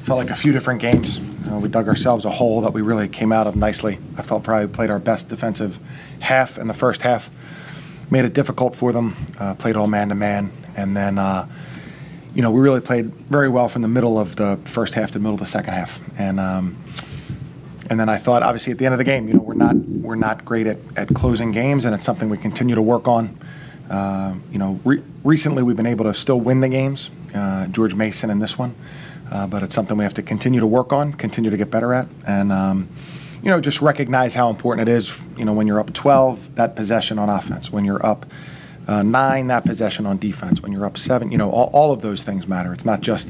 felt like a few different games. We dug ourselves a hole that we really came out of nicely. I felt probably played our best defensive half in the first half. Made it difficult for them, played all man-to-man, and then, we really played very well from the middle of the first half to the middle of the second half. And then I thought, obviously, at the end of the game, we're not great at closing games, and it's something we continue to work on. Recently we've been able to still win the games, George Mason in this one, but it's something we have to continue to work on, continue to get better at, and just recognize how important it is. When you're up 12, that possession on offense. When you're up 9, that possession on defense. When you're up 7, all of those things matter. It's not just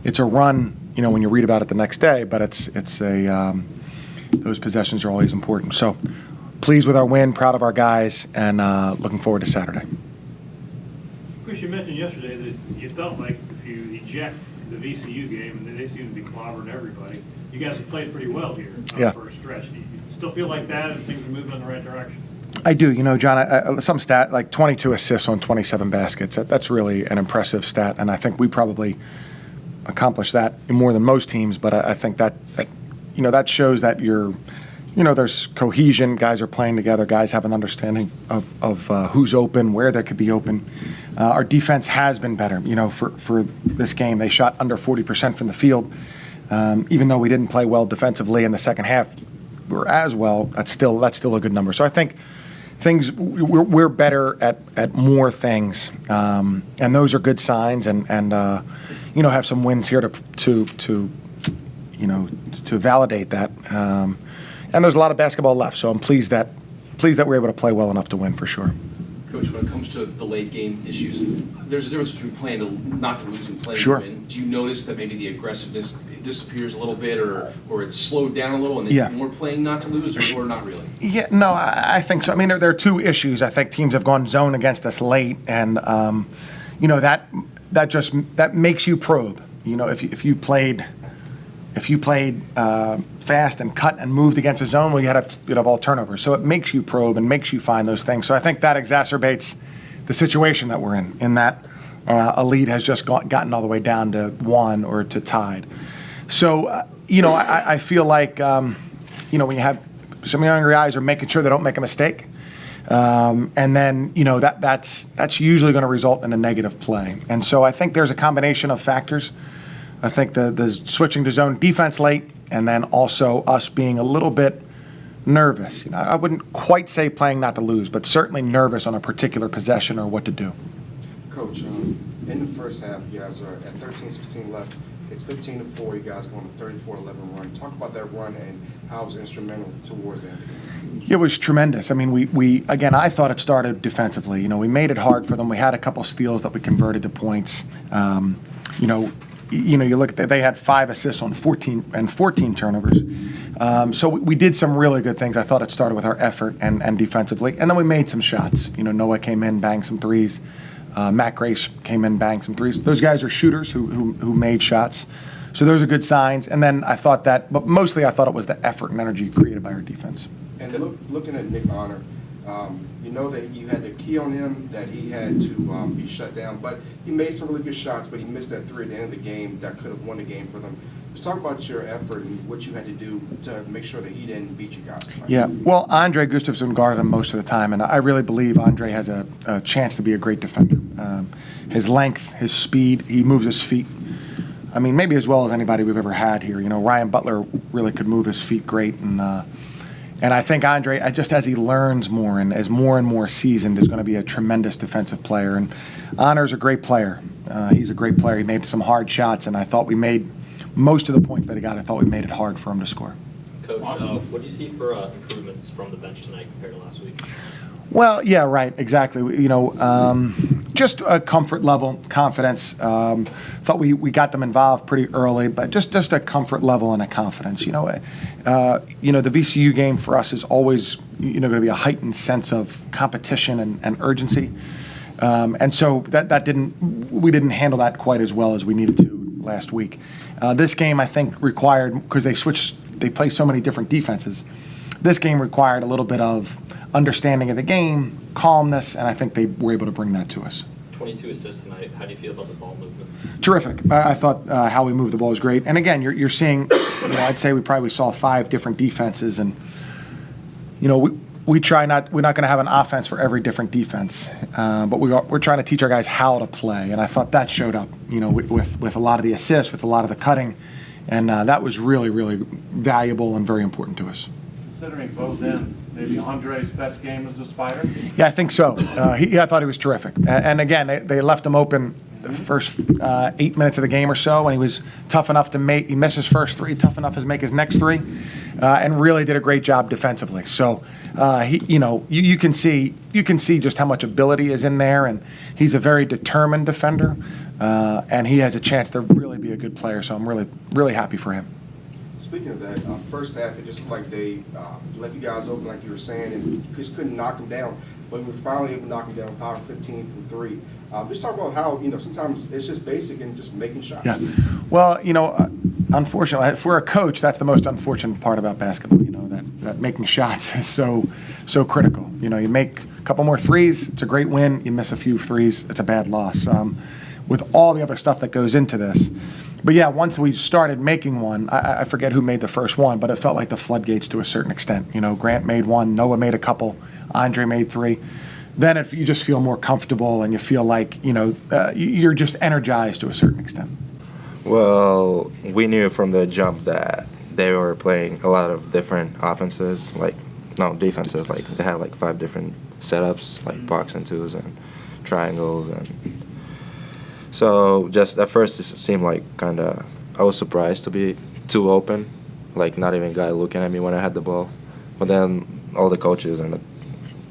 it's a run. When you read about it the next day, but it's those possessions are always important. So pleased with our win, proud of our guys, and looking forward to Saturday. Chris, you mentioned yesterday that you felt like if you eject the VCU game, and they seem to be clobbering everybody, you guys have played pretty well here for a stretch. Do you still feel like that and things are moving in the right direction? I do. John, some stat, like 22 assists on 27 baskets. That's really an impressive stat, and I think we probably accomplished that more than most teams, but I think that shows that there's cohesion. Guys are playing together. Guys have an understanding of who's open, where there could be open. Our defense has been better. For this game, they shot under 40% from the field. Even though we didn't play well defensively in the second half, or as well, that's still a good number. So I think we're better at more things, and those are good signs. And have some wins here to validate that. And there's a lot of basketball left, so I'm pleased that we're able to play well enough to win for sure. Coach, when it comes to the late game issues, there's a difference between playing not to lose and playing Sure. to win. Do you notice that maybe the aggressiveness disappears a little bit, or it's slowed down a little, and they're more playing not to lose, or not really? Yeah, no, I think so. I mean, there are two issues. I think teams have gone zone against us late, and that makes you probe. If you played fast and cut and moved against a zone, well, you'd have all turnovers. So it makes you probe and makes you find those things. So I think that exacerbates the situation that we're in that a lead has just gotten all the way down to 1 or to tied. So, I feel like, when you have some younger guys are making sure they don't make a mistake, and then, that's usually going to result in a negative play. And so I think there's a combination of factors. I think the switching to zone defense late, and then also us being a little bit nervous. I wouldn't quite say playing not to lose, but certainly nervous on a particular possession or what to do. Coach, in the first half, you guys are at 13-16 left. It's 15-4. You guys go on a 34-11 run. Talk about that run and how it was instrumental towards the end of the game. It was tremendous. I mean, we again, I thought it started defensively. We made it hard for them. We had a couple steals that we converted to points. You look at they had 5 assists on 14 turnovers. So we did some really good things. I thought it started with our effort and defensively, and then we made some shots. Noah came in, banged some threes. Matt Grace came in, banged some threes. Those guys are shooters who made shots. So those are good signs. And then I thought but mostly I thought it was the effort and energy created by our defense. And looking at Nick Honor, that you had the key on him, that he had to be shut down, but he made some really good shots, but he missed that 3 at the end of the game that could have won the game for them. Just talk about your effort and what you had to do to make sure that he didn't beat you guys tonight. Yeah, well, Andre Gustafson guarded him most of the time, and I really believe Andre has a chance to be a great defender. His length, his speed, he moves his feet. I mean, maybe as well as anybody we've ever had here. Ryan Butler really could move his feet great, and I think Andre, just as he learns more and as more and more seasoned, is going to be a tremendous defensive player. And Honor's a great player. He's a great player. He made some hard shots, and I thought we made most of the points that he got. I thought we made it hard for him to score. Coach, what do you see for improvements from the bench tonight compared to last week? Well, yeah, right, exactly. Just a comfort level, confidence. Thought we got them involved pretty early, but just a comfort level and a confidence. The VCU game for us is always going to be a heightened sense of competition and urgency, and so we didn't handle that quite as well as we needed to last week. This game, I think, required, because they play so many different defenses. This game required a little bit of understanding of the game, calmness, and I think they were able to bring that to us. 22 assists tonight. How do you feel about the ball movement? Terrific. I thought how we moved the ball was great. And again, you're seeing, I'd say we probably saw 5 different defenses, and we try not. We're not going to have an offense for every different defense, but we're trying to teach our guys how to play, and I thought that showed up. With a lot of the assists, with a lot of the cutting, and that was really, really valuable and very important to us. Considering both ends, maybe Andre's best game as a Spider? Yeah, I think so. I thought he was terrific. And again, they left him open the first 8 minutes of the game or so, and he was tough enough to make. He missed his first 3, tough enough to make his next 3, and really did a great job defensively. So, you can see just how much ability is in there, and he's a very determined defender, and he has a chance to really be a good player. So I'm really, really happy for him. Speaking of that, first half, it just looked like they let you guys open, like you were saying, and just couldn't knock them down. But we were finally able to knock them down 5 or 15 from 3. Just talk about how, sometimes it's just basic and just making shots. Yeah. Well, unfortunately, if we're a coach, that's the most unfortunate part about basketball, that making shots is so critical. You make a couple more threes, it's a great win. You miss a few threes, it's a bad loss. With all the other stuff that goes into this. But yeah, once we started making one, I forget who made the first one, but it felt like the floodgates to a certain extent. Grant made one, Noah made a couple, Andre made 3. Then if you just feel more comfortable and you feel like, you're just energized to a certain extent. Well, we knew from the jump that they were playing a lot of different offenses, defenses. Like they had 5 different setups, like box and twos and triangles, and so just at first it seemed like I was surprised to be too open, like not even a guy looking at me when I had the ball. But then all the coaches and the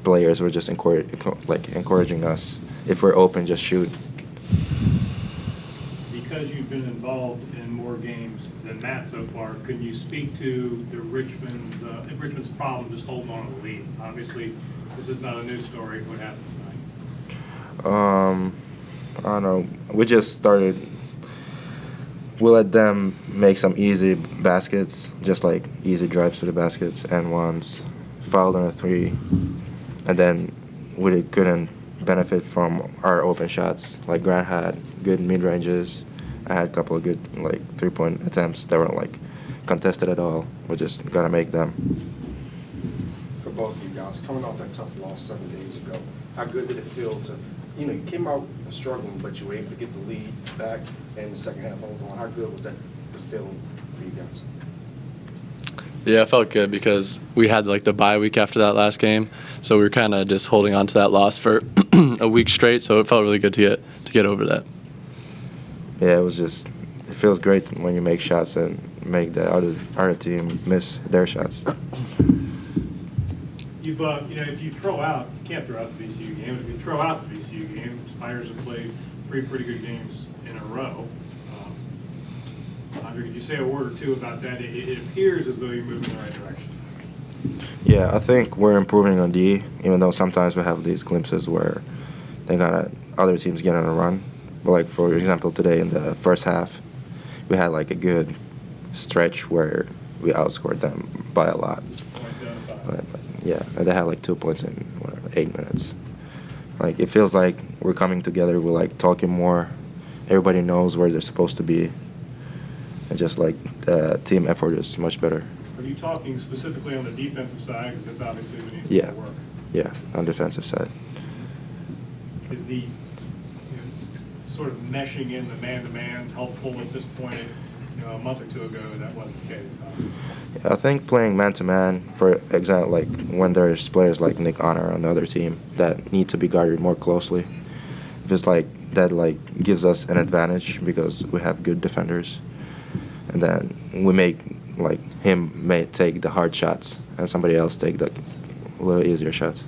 players were just encouraging us, if we're open, just shoot. Because you've been involved in more games than Matt so far, can you speak to the Richmond's problem just holding on to the lead? Obviously, this is not a new story. What happened tonight? I don't know. We just started. We let them make some easy baskets, just like easy drives to the baskets and ones, fouled on a 3, and then we couldn't benefit from our open shots. Like Grant had good mid ranges. I had a couple of good 3-point attempts that weren't contested at all. We just gotta make them. For both of you guys, coming off that tough loss 7 days ago, how good did it feel to, you came out struggling, but you were able to get the lead back and the second half hold on. How good was that the feeling for you guys? Yeah, it felt good because we had the bye week after that last game, so we were kind of just holding on to that loss for a week straight. So it felt really good to get over that. Yeah, it feels great when you make shots and make the other team miss their shots. You've, if you throw out, you can't throw out the VCU game, but if you throw out the VCU game, Spiders have played 3 pretty good games in a row. Andre, could you say a word or two about that? It appears as though you're moving in the right direction. Yeah, I think we're improving on D, even though sometimes we have these glimpses where other teams get on a run. But for example, today in the first half, we had a good stretch where we outscored them by a lot. Yeah, and they had 2 points in 8 minutes. It feels like we're coming together. We're talking more. Everybody knows where they're supposed to be, and just the team effort is much better. Are you talking specifically on the defensive side? Because that's obviously the need Yeah. to work. Yeah, on the defensive side. Is the sort of meshing in the man-to-man helpful at this point? A month or 2 ago, that wasn't the case. Yeah, I think playing man-to-man, for example, when there's players like Nick Honor on the other team that need to be guarded more closely, if it's that gives us an advantage because we have good defenders, and then we make him may take the hard shots and somebody else take the little easier shots.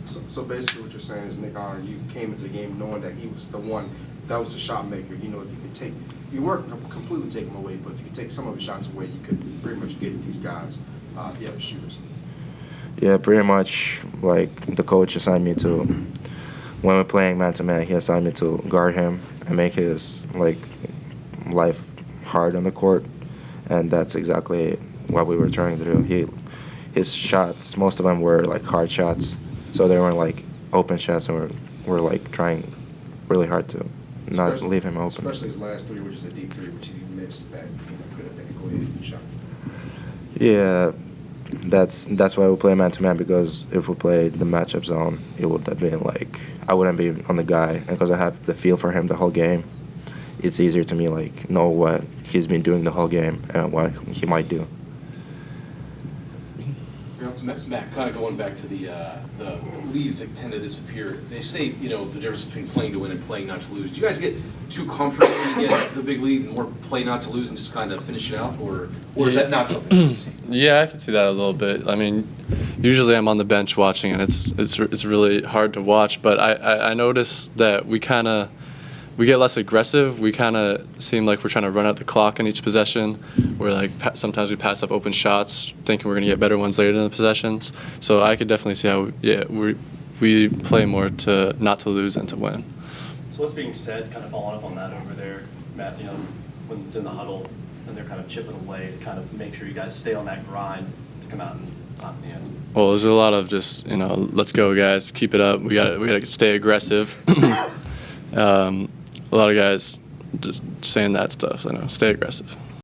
So basically what you're saying is, Nick Honor, you came into the game knowing that he was the one that was the shot maker. If you could you weren't completely taking him away, but if you could take some of his shots away, you could pretty much get these guys, the other shooters. Yeah, pretty much the coach assigned me to, when we're playing man-to-man, he assigned me to guard him and make his life hard on the court, and that's exactly what we were trying to do. His shots, most of them were hard shots, so they weren't open shots, and we're trying really hard to not Especially- leave him open. Especially his last three, which is a deep three, which he missed that, could have been a go-ahead shot. Yeah, that's why we play man-to-man, because if we played the matchup zone, it would have been like I wouldn't be on the guy, and because I have the feel for him the whole game, it's easier to me like know what he's been doing the whole game and what he might do. Matt, kind of going back to the leads that tend to disappear. They say, the difference between playing to win and playing not to lose. Do you guys get too comfortable when you get the big lead and more play not to lose and just kind of finish it out, or is that not something you see? Yeah, I can see that a little bit. I mean, usually I'm on the bench watching, and it's really hard to watch. But I noticed that we get less aggressive. We kind of seem like we're trying to run out the clock in each possession. We're like sometimes we pass up open shots, thinking we're going to get better ones later in the possessions. So I could definitely see how we play more to not to lose than to win. So what's being said, kind of following up on that over there, Matt, when it's in the huddle and they're kind of chipping away to kind of make sure you guys stay on that grind to come out and not in the end? Well, there's a lot of just, let's go guys, keep it up. We got to stay aggressive. A lot of guys just saying that stuff, stay aggressive.